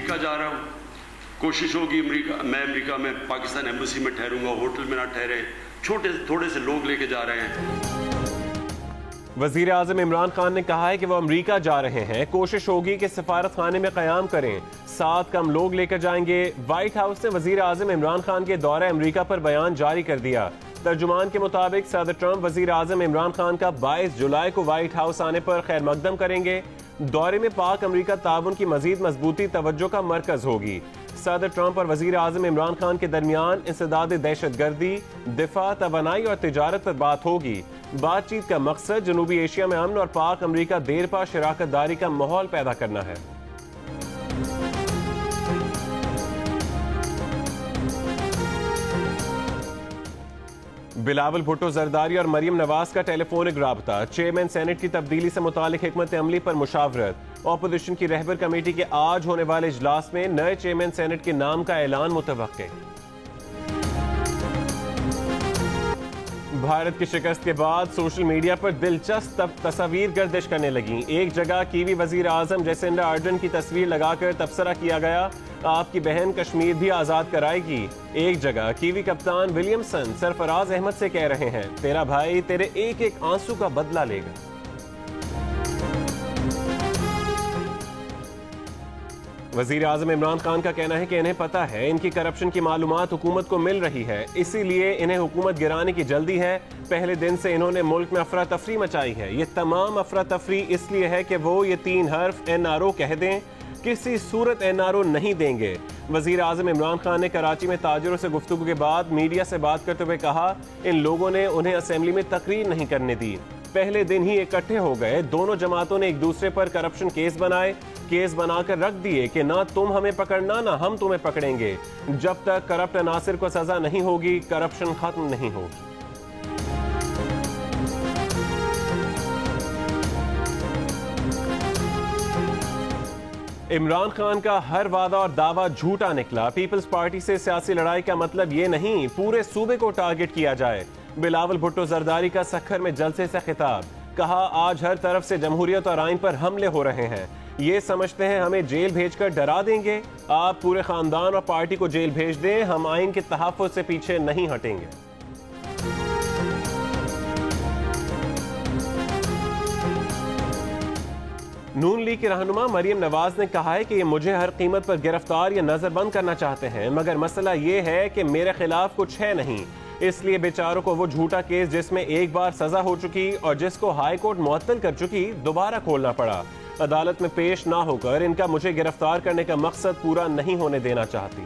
America जा रहा हूँ, कोशिश होगी मैं अमेरिका में पाकिस्तान एम्बेसी में ठहरूंगा, होटल में ना ठहरे, थोड़े से लोग लेके जा रहे हैं। वजीर आजम इमरान खान ने कहा है कि वो अमेरिका जा रहे हैं, कोशिश होगी कि सफारत खाने में क़याम करें, 7 कम लोग लेकर जाएंगे। व्हाइट हाउस ने वजीर आजम इमरान खान के दौरे अमेरिका पर बयान जारी कर दिया। तर्जुमान के मुताबिक सदर ट्रंप वजीर आजम इमरान खान का 22 जुलाई को व्हाइट हाउस आने पर खैर मकदम करेंगे। दौरे में पाक अमेरिका ताउन की मजीद मजबूती तवज्जो का मरकज होगी। सदर ट्रंप और वजीर आजम इमरान खान के दरमियान इंसदाद दहशतगर्दी, दिफा, तवानाई और तिजारत पर बात होगी। बातचीत का मकसद जनूबी एशिया में अमन और पाक अमेरिका देरपा शराकत दारी का माहौल पैदा करना है। बिलावल भुट्टो जरदारी और मरियम नवाज का टेलीफोनिक राबता, चेयरमैन सेनेट की तब्दीली से मुतालिक हिकमत अमली पर मुशावरत। ऑपोजिशन की रहबर कमेटी के आज होने वाले इजलास में नए चेयरमैन सेनेट के नाम का ऐलान मुतवक्के। भारत की शिकस्त के बाद सोशल मीडिया पर दिलचस्प तस्वीर गर्दिश करने लगी। एक जगह कीवी वजीर आजम जेसिंडा आर्डन की तस्वीर लगाकर तबसरा किया गया, आपकी बहन कश्मीर भी आजाद कराएगी। एक जगह कीवी कप्तान विलियमसन सरफराज अहमद से कह रहे हैं, तेरा भाई तेरे एक एक आंसू का बदला लेगा। वजीर आजम इमरान खान का कहना है कि इन्हें पता है इनकी करप्शन की मालूमात हुकूमत को मिल रही है, इसीलिए इन्हें हुकूमत गिराने की जल्दी है। पहले दिन से इन्होंने मुल्क में अफरा तफरी मचाई है। ये तमाम अफरा तफरी इसलिए है कि वो ये 3 हर्फ NRO कह दें, किसी सूरत NRO नहीं देंगे। वजीर आजम इमरान खान ने कराची में ताजिरों से गुफ्तगू के बाद मीडिया से बात करते हुए कहा, इन लोगों ने उन्हें असेंबली में तकरीर नहीं करने दी। पहले दिन ही इकट्ठे हो गए, दोनों जमातों ने एक दूसरे पर करप्शन केस बनाए, केस बनाकर रख दिए कि ना तुम हमें पकड़ना ना हम तुम्हें पकड़ेंगे। जब तक करप्ट अनासिर को सजा नहीं होगी, करप्शन खत्म नहीं होगी। इमरान खान का हर वादा और दावा झूठा निकला। पीपल्स पार्टी से सियासी लड़ाई का मतलब ये नहीं पूरे सूबे को टारगेट किया जाए। बिलावल भुट्टो जरदारी का सखर में जलसे से खिताब, कहा आज हर तरफ से जमहूरियत और आइन पर हमले हो रहे हैं, ये समझते हैं हमें जेल भेजकर डरा देंगे। आप पूरे खानदान और पार्टी को जेल भेज दें, हम आइन के तहफ़्फ़ुज़ से पीछे नहीं हटेंगे। नून लीग के रहनुमा मरियम नवाज ने कहा है कि ये मुझे हर कीमत पर गिरफ्तार या नजरबंद करना चाहते हैं, मगर मसला ये है कि मेरे खिलाफ कुछ है नहीं, इसलिए बेचारों को वो झूठा केस जिसमें एक बार सजा हो चुकी और जिसको हाई कोर्ट मुअत्तल कर चुकी दोबारा खोलना पड़ा। अदालत में पेश ना होकर इनका मुझे गिरफ्तार करने का मकसद पूरा नहीं होने देना चाहती।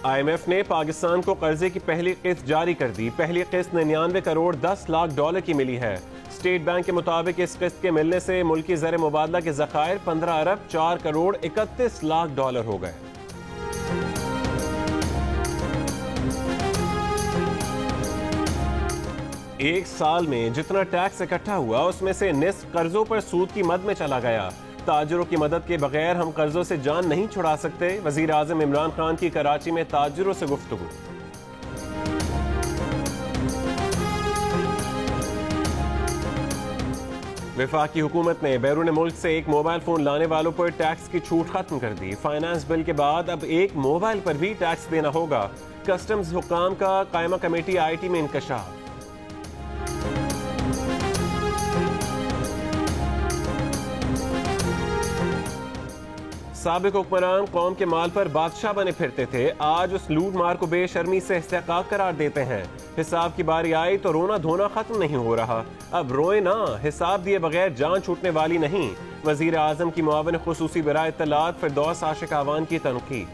IMF ने पाकिस्तान को कर्जे की पहली किस्त जारी कर दी। पहली किस्त 99 करोड़ 10 लाख डॉलर की मिली है। स्टेट बैंक के मुताबिक इस किस्त के मिलने से मुल्की ज़र मुबादला के ज़खायर 15 अरब 4 करोड़ 31 लाख डॉलर हो गए। एक साल में जितना टैक्स इकट्ठा हुआ उसमें से निस्फ कर्जों पर सूद की मद में चला गया। ताजिरों की मदद के बगैर हम कर्जों से जान नहीं छुड़ा सकते। वजीर आजम इमरान खान की कराची में ताजिरों से गुफ्तगू। वफाकी हुकूमत ने बैरून मुल्क से एक मोबाइल फोन लाने वालों पर टैक्स की छूट खत्म कर दी। फाइनेंस बिल के बाद अब एक मोबाइल पर भी टैक्स देना होगा। कस्टम्स हुक्काम का कायमा कमेटी IT में इंकशाफ। साबिक हुक्मरान कौम के माल पर बादशाह बने फिरते थे, आज उस लूट मार को बेशर्मी से इस्तेहकाक करार देते हैं। हिसाब की बारी आई तो रोना धोना खत्म नहीं हो रहा, अब रोए ना, हिसाब दिए बगैर जान छूटने वाली नहीं। वजीर आजम की मुआविन खुसूसी बराए इत्तलात फिरदौस आशिक आवान की तनकीद।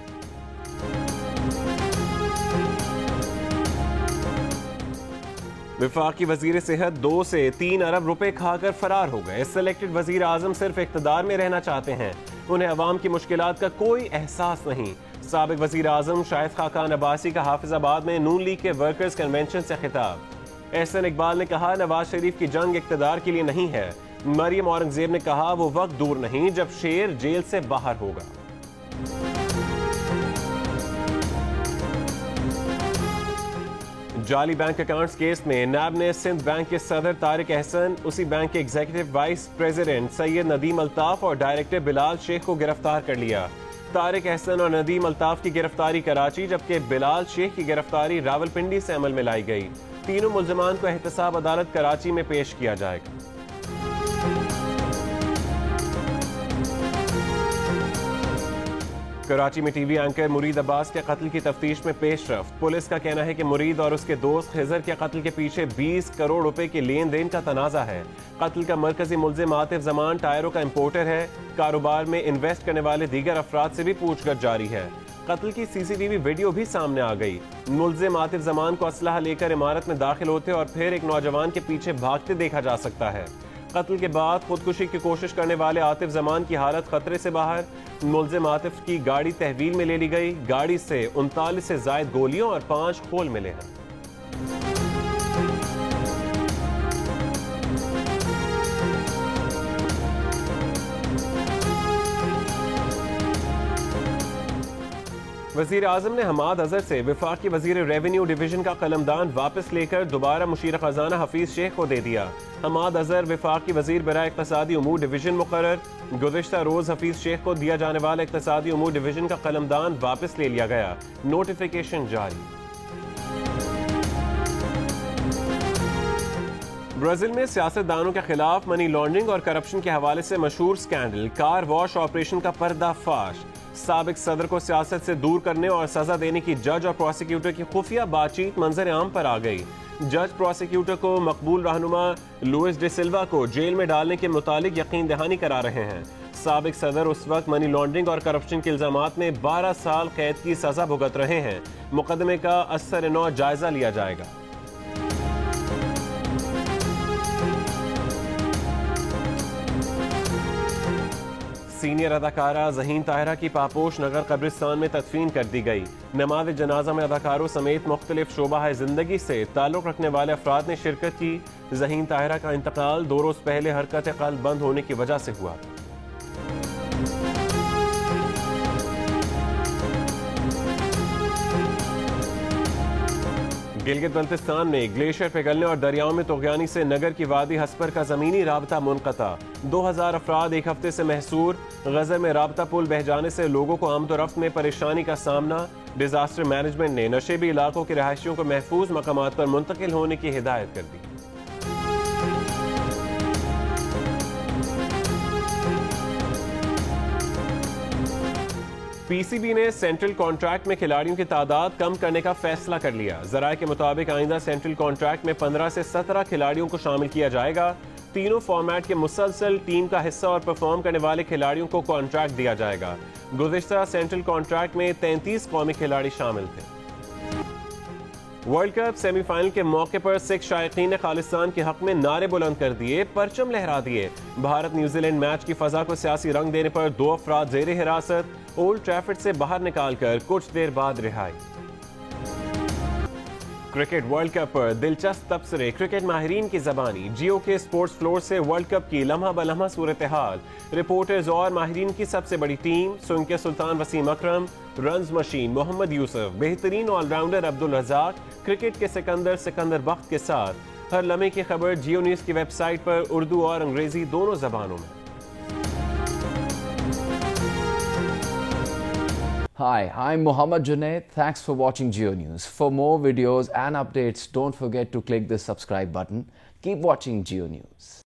वफाकी वजीर सेहत 2 से 3 अरब रुपए खाकर फरार हो गए। सिलेक्टेड वजीर आजम सिर्फ इख्तिदार में रहना चाहते हैं, उन्हें अवाम की मुश्किलात का कोई एहसास नहीं। साबिक वजीर आजम शाहिद खाकान अब्बासी का हाफिजाबाद में नून लीग के वर्कर्स कन्वेंशन से खिताब। एहसन इकबाल ने कहा नवाज शरीफ की जंग इख्तिदार के लिए नहीं है। मरियम औरंगजेब ने कहा वो वक्त दूर नहीं जब शेर जेल से बाहर होगा। जाली बैंक अकाउंट्स केस में नैब ने सिंध बैंक के सदर तारिक अहसन, उसी बैंक के executive vice president Syed Nadeem Altaf और डायरेक्टर बिलाल शेख को गिरफ्तार कर लिया। तारिक अहसन और नदीम अल्ताफ की गिरफ्तारी कराची, जबकि बिलाल शेख की गिरफ्तारी रावलपिंडी से अमल में लाई गई। तीनों मुल्जिमान को एहतसाब अदालत कराची में पेश किया जाएगा। कराची में टीवी एंकर मुरीद अब्बास के कत्ल की तफ्तीश में पेशरफ्त। पुलिस का कहना है कि मुरीद और उसके दोस्त खिजर के कत्ल के पीछे 20 करोड़ रुपए के लेन देन का तनाजा है। कत्ल का मरकजी मुल्जिम आतिफ जमान टायरों का इंपोर्टर है। कारोबार में इन्वेस्ट करने वाले दीगर अफराद से भी पूछताछ जारी है। कत्ल की सीसीटीवी वीडियो भी सामने आ गई। मुल्जिम आतिफ जमान को असलहा लेकर इमारत में दाखिल होते और फिर एक नौजवान के पीछे भागते देखा जा सकता है। कत्ल के बाद खुदकुशी की कोशिश करने वाले आतिफ जमान की हालत खतरे से बाहर। मुल्जिम आतिफ की गाड़ी तहवील में ले ली गई। गाड़ी से 39 से जायद गोलियों और 5 खोल मिले हैं। वज़ीर आज़म ने हमाद अजहर से वफाकी वज़ीर रेवेन्यू डिवीजन का कलमदान वापस लेकर दोबारा मुशीर खजाना हफीज शेख को दे दिया। हमाद अजहर वफाकी वज़ीर बराए इक़्तिसादी उमूर डिवीजन मुकर्रर। गुज़िश्ता रोज़ हफीज शेख को दिया जाने वाला इक़्तिसादी उमूर डिवीजन का कलमदान वापस ले लिया गया। नोटिफिकेशन जारी। ब्राजील में सियासतदानों के खिलाफ मनी लॉन्ड्रिंग और करप्शन के हवाले से मशहूर स्कैंडल कार वॉश ऑपरेशन का पर्दाफाश। साबिक सदर को सियासत से दूर करने और सजा देने की जज और प्रोसिक्यूटर की खुफिया बातचीत मंजर आम पर आ गई। जज प्रोसिक्यूटर को मकबूल रहनुमा लुइस डे सिल्वा को जेल में डालने के मुतालिक यकीन दहानी करा रहे हैं। साबिक सदर उस वक्त मनी लॉन्ड्रिंग और करप्शन के इल्जामात में 12 साल कैद की सजा भुगत रहे हैं। मुकदमे का असर-ए-नौ जायजा लिया जाएगा। सीनियर अदाकारा ज़हीन ताहिरा की पापोश नगर कब्रिस्तान में तदफीन कर दी गई। नमाज जनाजा में अदाकारों समेत मुख्तलिफ शोबा जिंदगी से ताल्लुक़ रखने वाले अफराद ने शिरकत की। ज़हीन ताहिरा का इंतकाल 2 रोज़ पहले हरकत क़ल्ब बंद होने की वजह से हुआ। गिलगित बल्तिस्तान में ग्लेशियर पिघलने और दरियाओं में तुग़यानी से नगर की वादी हस्पर का ज़मीनी राबता मुनक़ता। 2000 अफराद एक हफ्ते से महसूर। गज़र में राबता पुल बह जाने से लोगों को आमदोरफ्त में परेशानी का सामना। डिजास्टर मैनेजमेंट ने नशेबी इलाकों के रहायशियों को महफूज मकामात पर मुंतकिल होने की हिदायत कर दी। पीसीबी ने सेंट्रल कॉन्ट्रैक्ट में खिलाड़ियों की तादाद कम करने का फैसला कर लिया। ज़राए के मुताबिक आइंदा सेंट्रल कॉन्ट्रैक्ट में 15 से 17 खिलाड़ियों को शामिल किया जाएगा। तीनों फॉर्मेट के मुसलसल टीम का हिस्सा और परफॉर्म करने वाले खिलाड़ियों को कॉन्ट्रैक्ट दिया जाएगा। गुज़िश्ता सेंट्रल कॉन्ट्रैक्ट में 33 कौमी खिलाड़ी शामिल थे। वर्ल्ड कप सेमीफाइनल के मौके पर सिख शायकीन ने खालिस्तान के हक में नारे बुलंद कर दिए, परचम लहरा दिए। भारत न्यूजीलैंड मैच की फजा को सियासी रंग देने पर 2 अफराद जेर हिरासत। ओल्ड ट्रैफर्ड से बाहर निकालकर कुछ देर बाद रिहाई। क्रिकेट वर्ल्ड कप पर दिलचस्प तबसरे क्रिकेट माहिरीन की जबानी। जियो के स्पोर्ट्स फ्लोर से वर्ल्ड कप की लम्हा बलम्हा सूरत हाल, रिपोर्टर्स और माहिरीन की सबसे बड़ी टीम। सुन के सुल्तान वसीम अकरम, रन्स मशीन मोहम्मद यूसुफ, बेहतरीन ऑलराउंडर अब्दुल रज़ाक, क्रिकेट के सिकंदर बख्त के साथ हर लम्हे की खबर जियो न्यूज़ की वेबसाइट पर उर्दू और अंग्रेजी दोनों जबानों में। Hi, I'm Mohammad Junaid. Thanks for watching Geo News. For more videos and updates, don't forget to click the subscribe button. Keep watching Geo News.